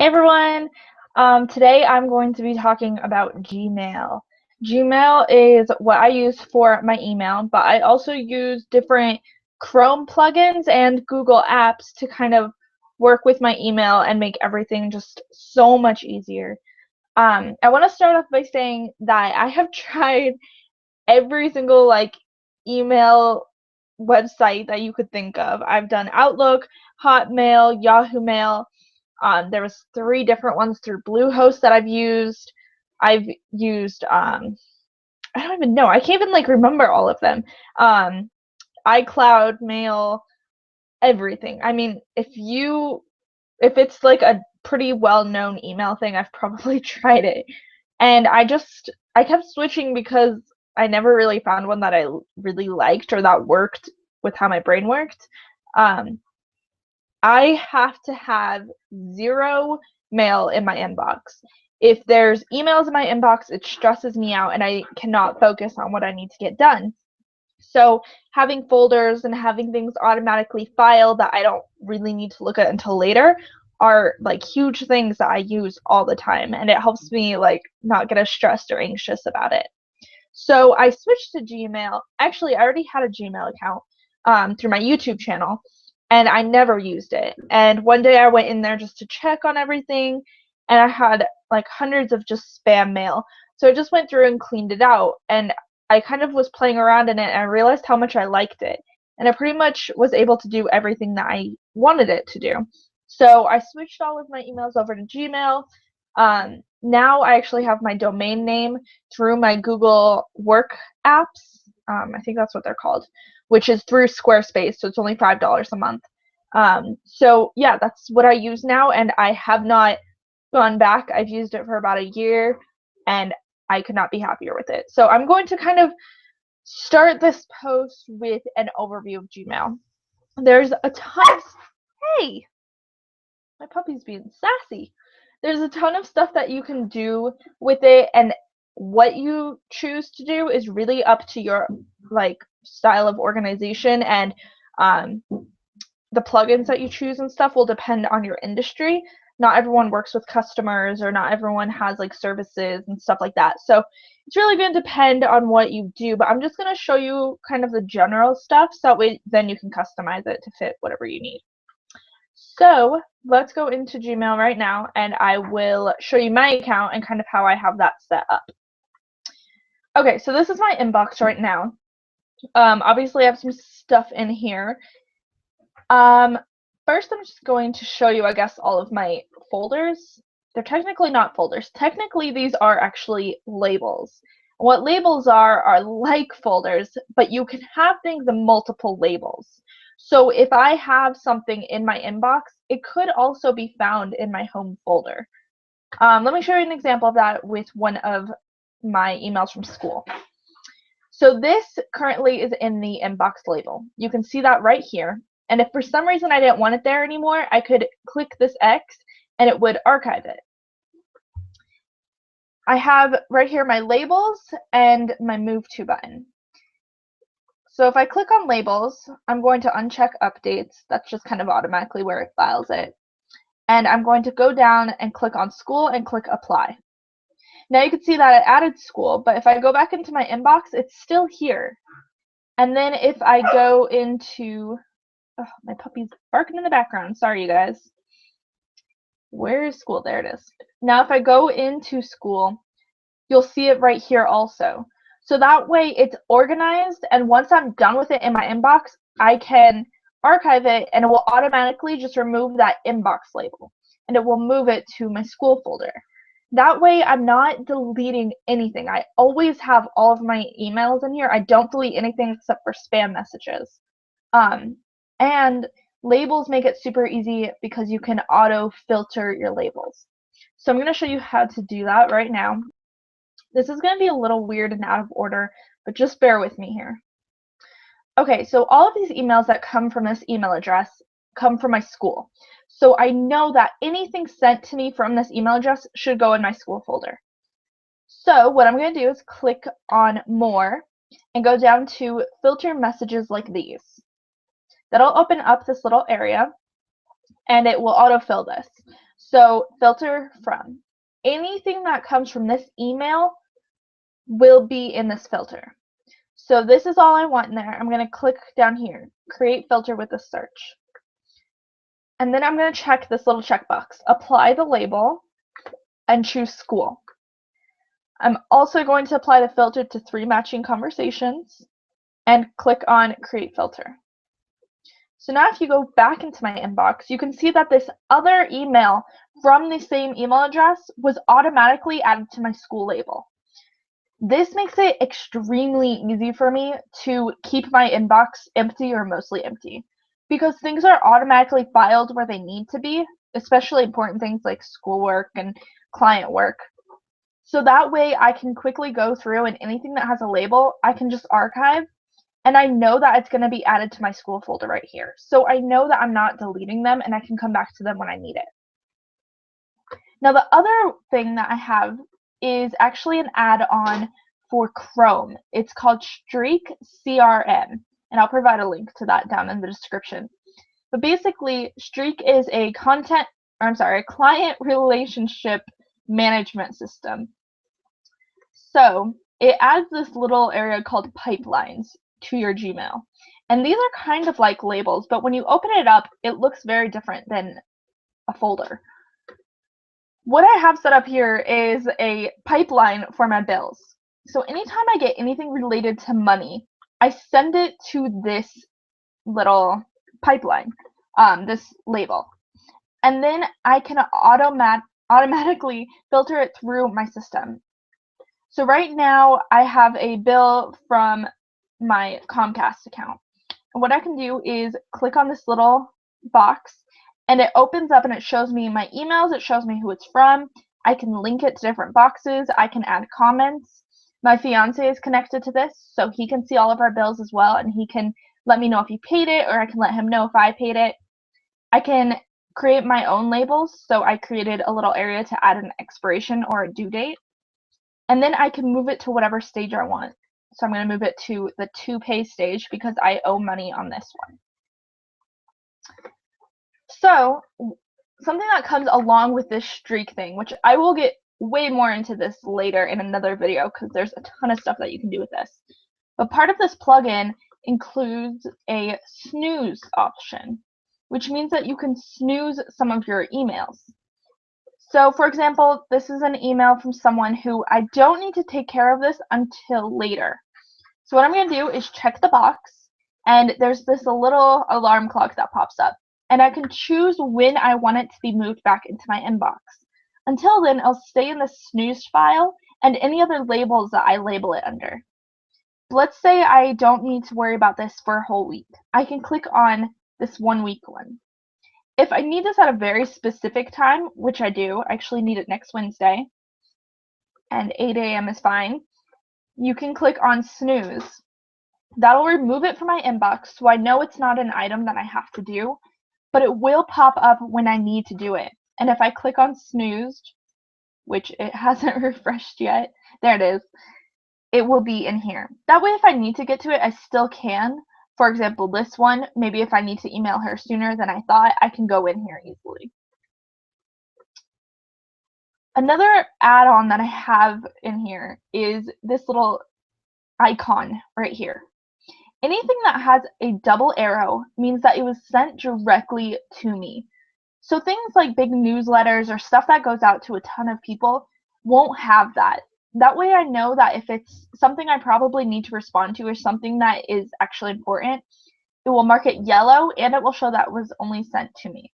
Everyone, today I'm going to be talking about Gmail. Gmail is what I use for my email, but I also use different Chrome plugins and Google apps to kind of work with my email and make everything just so much easier. I want to start off by saying that I have tried every single email website that you could think of. I've done Outlook, Hotmail, Yahoo Mail. There was three different ones through Bluehost that I've used. I've used I don't even know. I can't even remember all of them. iCloud, Mail, everything. I mean, if it's like a pretty well-known email thing, I've probably tried it. And I kept switching because I never really found one that I really liked or that worked with how my brain worked. Um, I have to have zero mail in my inbox. If there's emails in my inbox, it stresses me out and I cannot focus on what I need to get done. So having folders and having things automatically filed that I don't really need to look at until later are huge things that I use all the time, and it helps me not get as stressed or anxious about it. So I switched to Gmail. Actually, I already had a Gmail account through my YouTube channel, and I never used it. And one day I went in there just to check on everything, and I had hundreds of just spam mail. So I just went through and cleaned it out, and I kind of was playing around in it, and I realized how much I liked it. And I pretty much was able to do everything that I wanted it to do. So I switched all of my emails over to Gmail. Now I actually have my domain name through my Google Work apps. I think that's what they're called, which is through Squarespace, so it's only $5 a month. So yeah, that's what I use now, and I have not gone back. I've used it for about a year, and I could not be happier with it. So I'm going to kind of start this post with an overview of Gmail. There's a ton of, hey, my puppy's being sassy. There's a ton of stuff that you can do with it, and what you choose to do is really up to your style of organization, and the plugins that you choose and stuff will depend on your industry. Not everyone works with customers, or not everyone has services and stuff like that. So it's really going to depend on what you do, but I'm just going to show you kind of the general stuff so that way then you can customize it to fit whatever you need. So let's go into Gmail right now, and I will show you my account and kind of how I have that set up. Okay, so this is my inbox right now. Obviously I have some stuff in here. First I'm just going to show you, I guess, all of my folders. They're technically not folders. Technically these are actually labels. What labels are like folders, but you can have things in multiple labels. So if I have something in my inbox, it could also be found in my home folder. Let me show you an example of that with one of my emails from school. So this currently is in the inbox label. You can see that right here. And if for some reason I didn't want it there anymore, I could click this X and it would archive it. I have right here my labels and my move to button. So if I click on labels, I'm going to uncheck updates. That's just kind of automatically where it files it. And I'm going to go down and click on school and click apply. Now you can see that it added school, but if I go back into my inbox, it's still here. And then if I go into, oh, my puppy's barking in the background. Sorry, you guys. Where is school? There it is. Now if I go into school, you'll see it right here also. So that way it's organized, and once I'm done with it in my inbox, I can archive it, and it will automatically just remove that inbox label, and it will move it to my school folder. That way I'm not deleting anything. I always have all of my emails in here. I don't delete anything except for spam messages. And labels make it super easy because you can auto filter your labels. So I'm going to show you how to do that right now. This is going to be a little weird and out of order, but just bear with me here. Okay, so all of these emails that come from this email address come from my school. So I know that anything sent to me from this email address should go in my school folder. So what I'm going to do is click on more and go down to filter messages like these. That'll open up this little area, and it will autofill this. So filter from. Anything that comes from this email will be in this filter. So this is all I want in there. I'm going to click down here, create filter with a search. And then I'm going to check this little checkbox, apply the label, and choose school. I'm also going to apply the filter to 3 matching conversations and click on create filter. So now if you go back into my inbox, you can see that this other email from the same email address was automatically added to my school label. This makes it extremely easy for me to keep my inbox empty or mostly empty, because things are automatically filed where they need to be, especially important things like schoolwork and client work. So that way I can quickly go through, and anything that has a label, I can just archive, and I know that it's going to be added to my school folder right here. So I know that I'm not deleting them, and I can come back to them when I need it. Now the other thing that I have is actually an add-on for Chrome. It's called Streak CRM, and I'll provide a link to that down in the description. But basically, Streak is a client relationship management system. So it adds this little area called pipelines to your Gmail. And these are kind of like labels, but when you open it up, it looks very different than a folder. What I have set up here is a pipeline for my bills. So anytime I get anything related to money, I send it to this little pipeline, this label. And then I can automatically filter it through my system. So right now I have a bill from my Comcast account. And what I can do is click on this little box, and it opens up and it shows me my emails, it shows me who it's from. I can link it to different boxes, I can add comments. My fiance is connected to this, so he can see all of our bills as well, and he can let me know if he paid it, or I can let him know if I paid it. I can create my own labels, so I created a little area to add an expiration or a due date. And then I can move it to whatever stage I want. So I'm going to move it to the to pay stage because I owe money on this one. So something that comes along with this Streak thing, which I will get way more into this later in another video because there's a ton of stuff that you can do with this. But part of this plugin includes a snooze option, which means that you can snooze some of your emails. So for example, this is an email from someone who I don't need to take care of this until later. So what I'm going to do is check the box, and there's this little alarm clock that pops up, and I can choose when I want it to be moved back into my inbox. Until then, I'll stay in the snoozed file and any other labels that I label it under. Let's say I don't need to worry about this for a whole week. I can click on this 1 week one. If I need this at a very specific time, which I do, I actually need it next Wednesday, and 8 a.m. is fine, you can click on snooze. That'll remove it from my inbox, so I know it's not an item that I have to do, but it will pop up when I need to do it. And if I click on snoozed, which it hasn't refreshed yet, there it is, it will be in here. That way if I need to get to it, I still can. For example, this one, maybe if I need to email her sooner than I thought, I can go in here easily. Another add-on that I have in here is this little icon right here. Anything that has a double arrow means that it was sent directly to me. So things like big newsletters or stuff that goes out to a ton of people won't have that. That way I know that if it's something I probably need to respond to or something that is actually important, it will mark it yellow and it will show that it was only sent to me.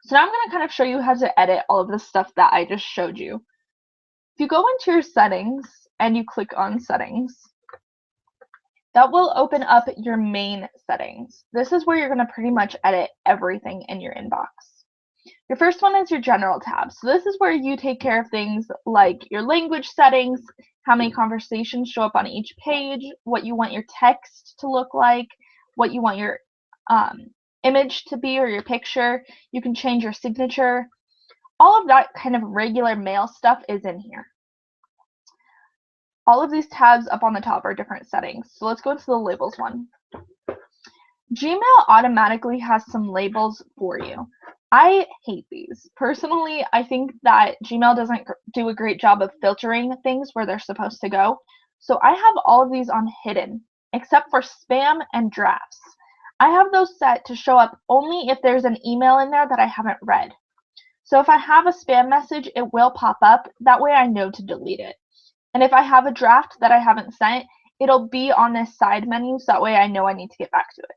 So now I'm going to kind of show you how to edit all of the stuff that I just showed you. If you go into your settings and you click on settings, that will open up your main settings. This is where you're going to pretty much edit everything in your inbox. Your first one is your general tab. So this is where you take care of things like your language settings, how many conversations show up on each page, what you want your text to look like, what you want your image to be or your picture. You can change your signature. All of that kind of regular mail stuff is in here. All of these tabs up on the top are different settings. So let's go into the labels one. Gmail automatically has some labels for you. I hate these. Personally, I think that Gmail doesn't do a great job of filtering things where they're supposed to go. So I have all of these on hidden, except for spam and drafts. I have those set to show up only if there's an email in there that I haven't read. So if I have a spam message, it will pop up. That way I know to delete it. And if I have a draft that I haven't sent, it'll be on this side menu, so that way I know I need to get back to it.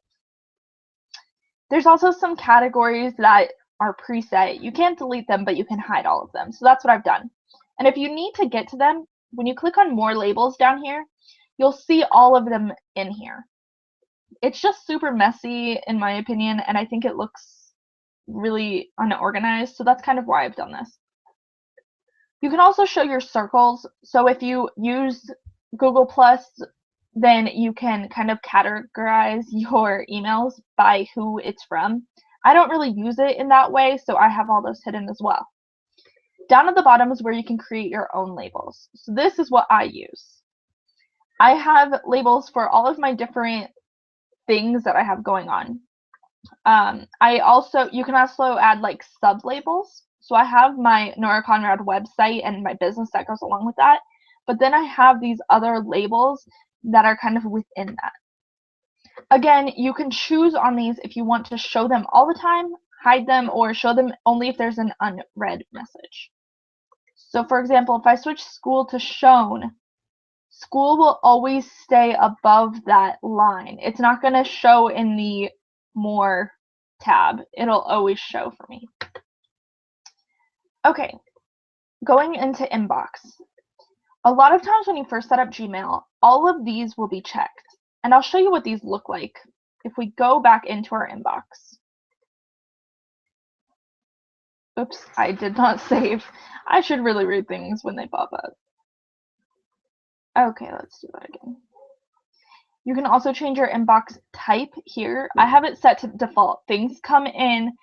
There's also some categories that are preset. You can't delete them, but you can hide all of them. So that's what I've done. And if you need to get to them, when you click on more labels down here, you'll see all of them in here. It's just super messy in my opinion, and I think it looks really unorganized, so that's kind of why I've done this. You can also show your circles. So if you use Google Plus, then you can kind of categorize your emails by who it's from. I don't really use it in that way, so I have all those hidden as well. Down at the bottom is where you can create your own labels. So this is what I use. I have labels for all of my different things that I have going on. You can also add like sub labels. So I have my Nora Conrad website and my business that goes along with that. But then I have these other labels that are kind of within that. Again, you can choose on these if you want to show them all the time, hide them, or show them only if there's an unread message. So for example, if I switch school to shown, school will always stay above that line. It's not going to show in the more tab. It'll always show for me. Okay, going into inbox. A lot of times when you first set up Gmail, all of these will be checked. And I'll show you what these look like if we go back into our inbox. Oops, I did not save. I should really read things when they pop up. Okay, let's do that again. You can also change your inbox type here. I have it set to default. Things come in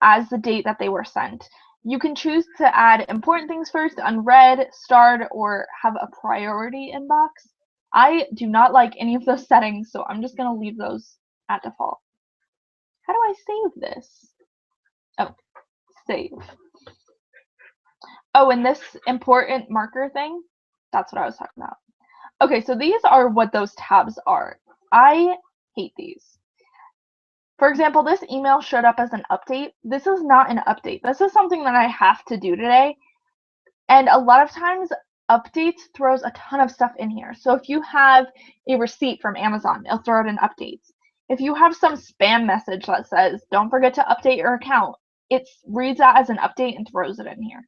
as the date that they were sent. You can choose to add important things first, unread, starred, or have a priority inbox. I do not like any of those settings, so I'm just going to leave those at default. How do I save this? Oh, save. Oh, and this important marker thing, that's what I was talking about. Okay, so these are what those tabs are. I hate these. For example, this email showed up as an update. This is not an update. This is something that I have to do today. And a lot of times, updates throws a ton of stuff in here. So if you have a receipt from Amazon, it'll throw it in updates. If you have some spam message that says, don't forget to update your account, it reads that as an update and throws it in here.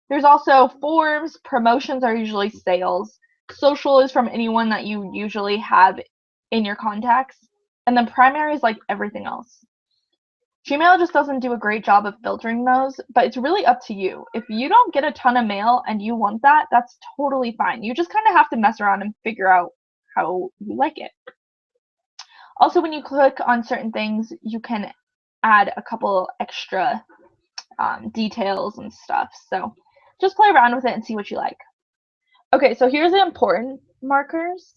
There's also forms. Promotions are usually sales. Social is from anyone that you usually have in your contacts. And then primary is like everything else. Gmail just doesn't do a great job of filtering those, but it's really up to you. If you don't get a ton of mail and you want that, that's totally fine. You just kind of have to mess around and figure out how you like it. Also, when you click on certain things, you can add a couple extra details and stuff. So just play around with it and see what you like. Okay, so here's the important markers.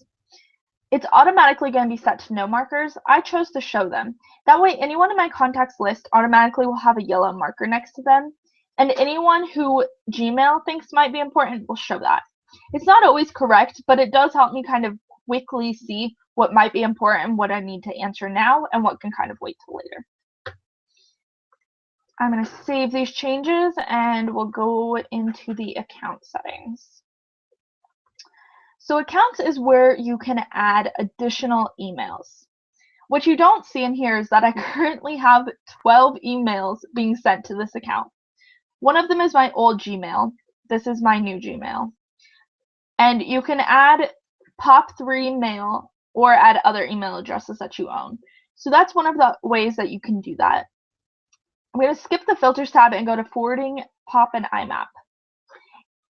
It's automatically going to be set to no markers. I chose to show them. That way, anyone in my contacts list automatically will have a yellow marker next to them. And anyone who Gmail thinks might be important will show that. It's not always correct, but it does help me kind of quickly see what might be important, what I need to answer now, and what can kind of wait till later. I'm going to save these changes, and we'll go into the account settings. So accounts is where you can add additional emails. What you don't see in here is that I currently have 12 emails being sent to this account. One of them is my old Gmail. This is my new Gmail. And you can add POP3 mail or add other email addresses that you own. So that's one of the ways that you can do that. I'm going to skip the filters tab and go to forwarding, POP, and IMAP.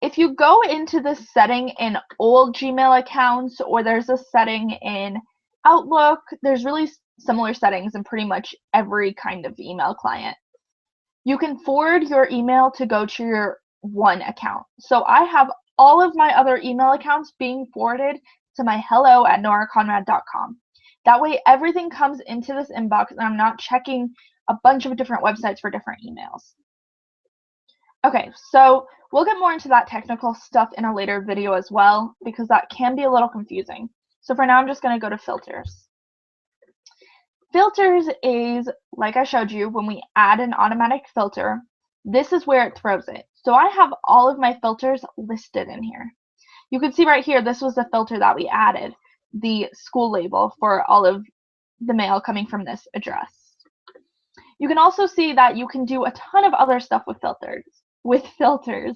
If you go into this setting in old Gmail accounts, or there's a setting in Outlook, there's really similar settings in pretty much every kind of email client. You can forward your email to go to your one account. So I have all of my other email accounts being forwarded to my hello@noraconrad.com. That way everything comes into this inbox and I'm not checking a bunch of different websites for different emails. Okay, so we'll get more into that technical stuff in a later video as well, because that can be a little confusing. So for now, I'm just going to go to filters. Filters is, like I showed you, when we add an automatic filter, this is where it throws it. So I have all of my filters listed in here. You can see right here, this was the filter that we added, the school label for all of the mail coming from this address. You can also see that you can do a ton of other stuff with filters.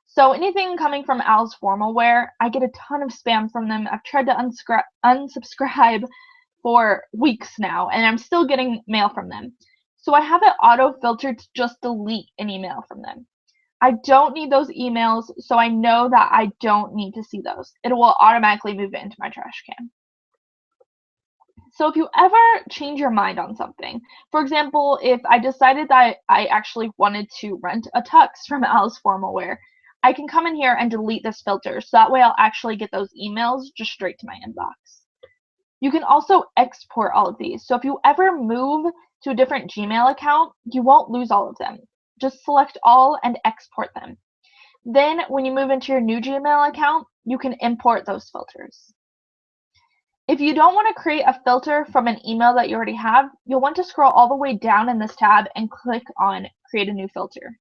So anything coming from Al's Formal Wear, I get a ton of spam from them. I've tried to unsubscribe for weeks now, and I'm still getting mail from them. So I have it auto-filtered to just delete an email from them. I don't need those emails, so I know that I don't need to see those. It will automatically move it into my trash can. So if you ever change your mind on something, for example, if I decided that I actually wanted to rent a tux from Al's Formal Wear, I can come in here and delete this filter, so that way I'll actually get those emails just straight to my inbox. You can also export all of these. So if you ever move to a different Gmail account, you won't lose all of them. Just select all and export them. Then when you move into your new Gmail account, you can import those filters. If you don't want to create a filter from an email that you already have, you'll want to scroll all the way down in this tab and click on Create a New Filter.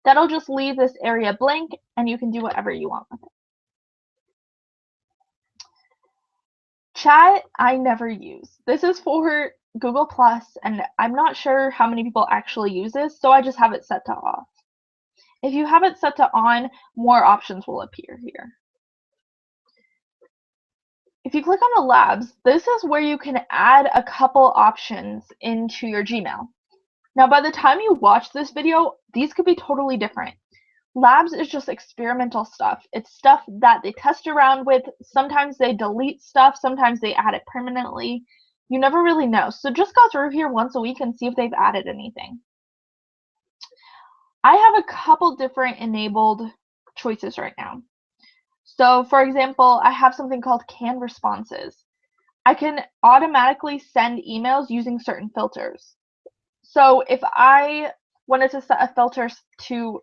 That'll just leave this area blank, and you can do whatever you want with it. Chat, I never use. This is for Google+, and I'm not sure how many people actually use this, so I just have it set to off. If you have it set to on, more options will appear here. If you click on the labs, this is where you can add a couple options into your Gmail. Now, by the time you watch this video, these could be totally different. Labs is just experimental stuff. It's stuff that they test around with. Sometimes they delete stuff, sometimes they add it permanently. You never really know. So just go through here once a week and see if they've added anything. I have a couple different enabled choices right now. So for example, I have something called canned responses. I can automatically send emails using certain filters. So if I wanted to set a filter to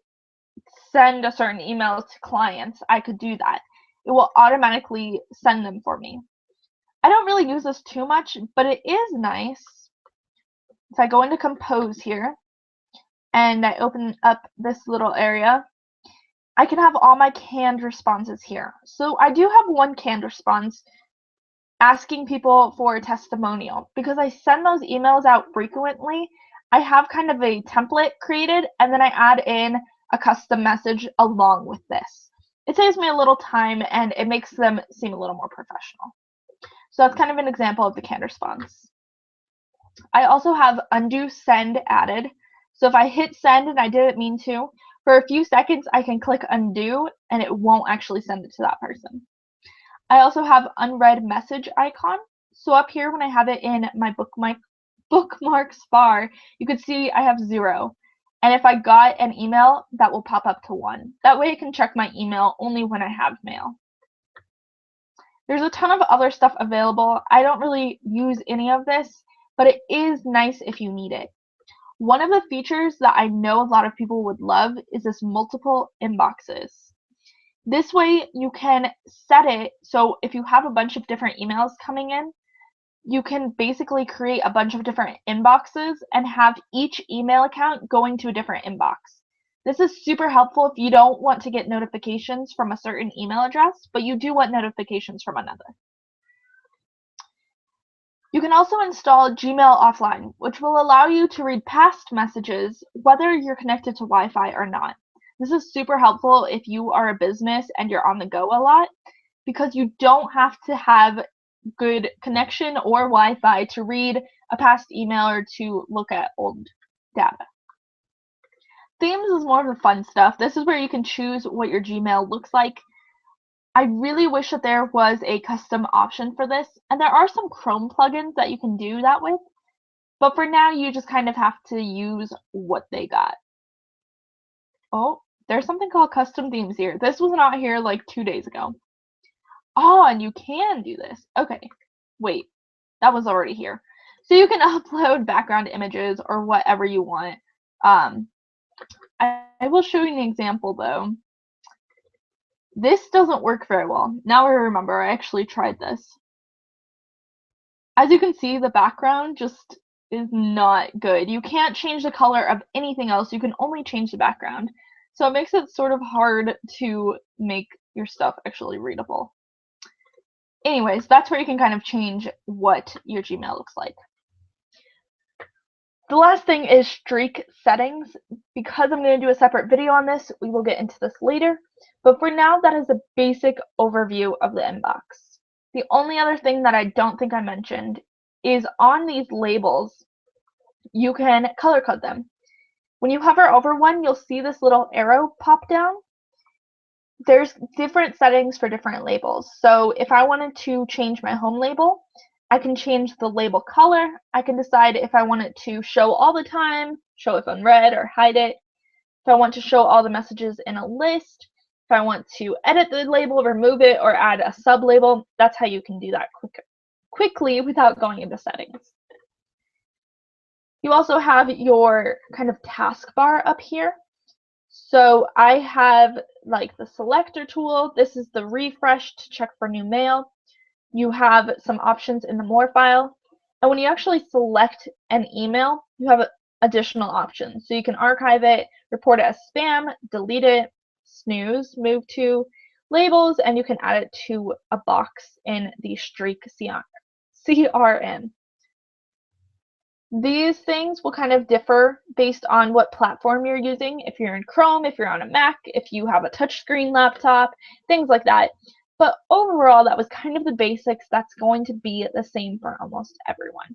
send a certain email to clients, I could do that. It will automatically send them for me. I don't really use this too much, but it is nice. If I go into Compose here and I open up this little area, I can have all my canned responses here. So I do have one canned response asking people for a testimonial. Because I send those emails out frequently, I have kind of a template created, and then I add in a custom message along with this. It saves me a little time, and it makes them seem a little more professional. So that's kind of an example of the canned response. I also have undo send added. So if I hit send and I didn't mean to, for a few seconds I can click undo and it won't actually send it to that person. I also have unread message icon. So up here when I have it in my bookmarks bar, you can see I have 0. And if I got an email, that will pop up to 1. That way I can check my email only when I have mail. There's a ton of other stuff available. I don't really use any of this, but it is nice if you need it. One of the features that I know a lot of people would love is this multiple inboxes. This way you can set it so if you have a bunch of different emails coming in, you can basically create a bunch of different inboxes and have each email account going to a different inbox. This is super helpful if you don't want to get notifications from a certain email address, but you do want notifications from another. You can also install Gmail offline, which will allow you to read past messages whether you're connected to Wi-Fi or not. This is super helpful if you are a business and you're on the go a lot, because you don't have to have good connection or Wi-Fi to read a past email or to look at old data. Themes is more of the fun stuff. This is where you can choose what your Gmail looks like. I really wish that there was a custom option for this, and there are some Chrome plugins that you can do that with, but for now you just kind of have to use what they got. Oh, there's something called custom themes here. This was not here like 2 days ago. Oh, and you can do this. Okay, wait, that was already here. So you can upload background images or whatever you want. I will show you an example though. This doesn't work very well. Now I remember, I actually tried this. As you can see, the background just is not good. You can't change the color of anything else. You can only change the background. So it makes it sort of hard to make your stuff actually readable. Anyways, that's where you can kind of change what your Gmail looks like. The last thing is streak settings. Because I'm going to do a separate video on this, we will get into this later. But for now, that is a basic overview of the inbox. The only other thing that I don't think I mentioned is on these labels, you can color code them. When you hover over one, you'll see this little arrow pop down. There's different settings for different labels. So if I wanted to change my home label, I can change the label color. I can decide if I want it to show all the time, show if unread, or hide it. If I want to show all the messages in a list, if I want to edit the label, remove it, or add a sub-label, that's how you can do that quickly without going into settings. You also have your kind of taskbar up here. So I have like the selector tool. This is the refresh to check for new mail. You have some options in the more file. And when you actually select an email, you have additional options. So you can archive it, report it as spam, delete it, snooze, move to labels, and you can add it to a box in the Streak CRM. These things will kind of differ based on what platform you're using. If you're in Chrome, if you're on a Mac, if you have a touchscreen laptop, things like that. But overall, that was kind of the basics. That's going to be the same for almost everyone.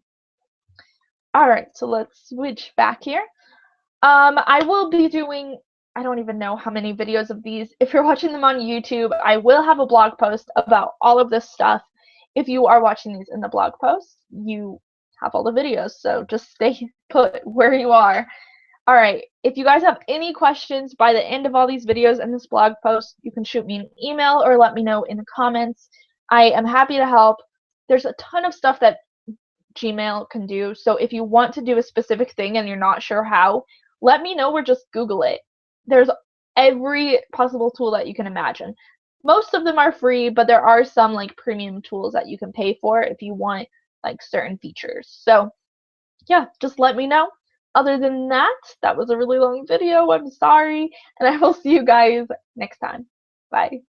All right, so let's switch back here. I will be doing, I don't even know how many videos of these. If you're watching them on YouTube, I will have a blog post about all of this stuff. If you are watching these in the blog post, you have all the videos, so just stay put where you are. All right, if you guys have any questions by the end of all these videos and this blog post, you can shoot me an email or let me know in the comments. I am happy to help. There's a ton of stuff that Gmail can do, so if you want to do a specific thing and you're not sure how, let me know or just Google it. There's every possible tool that you can imagine. Most of them are free, but there are some like premium tools that you can pay for if you want like certain features. So yeah, just let me know. Other than that, that was a really long video. I'm sorry, and I will see you guys next time. Bye.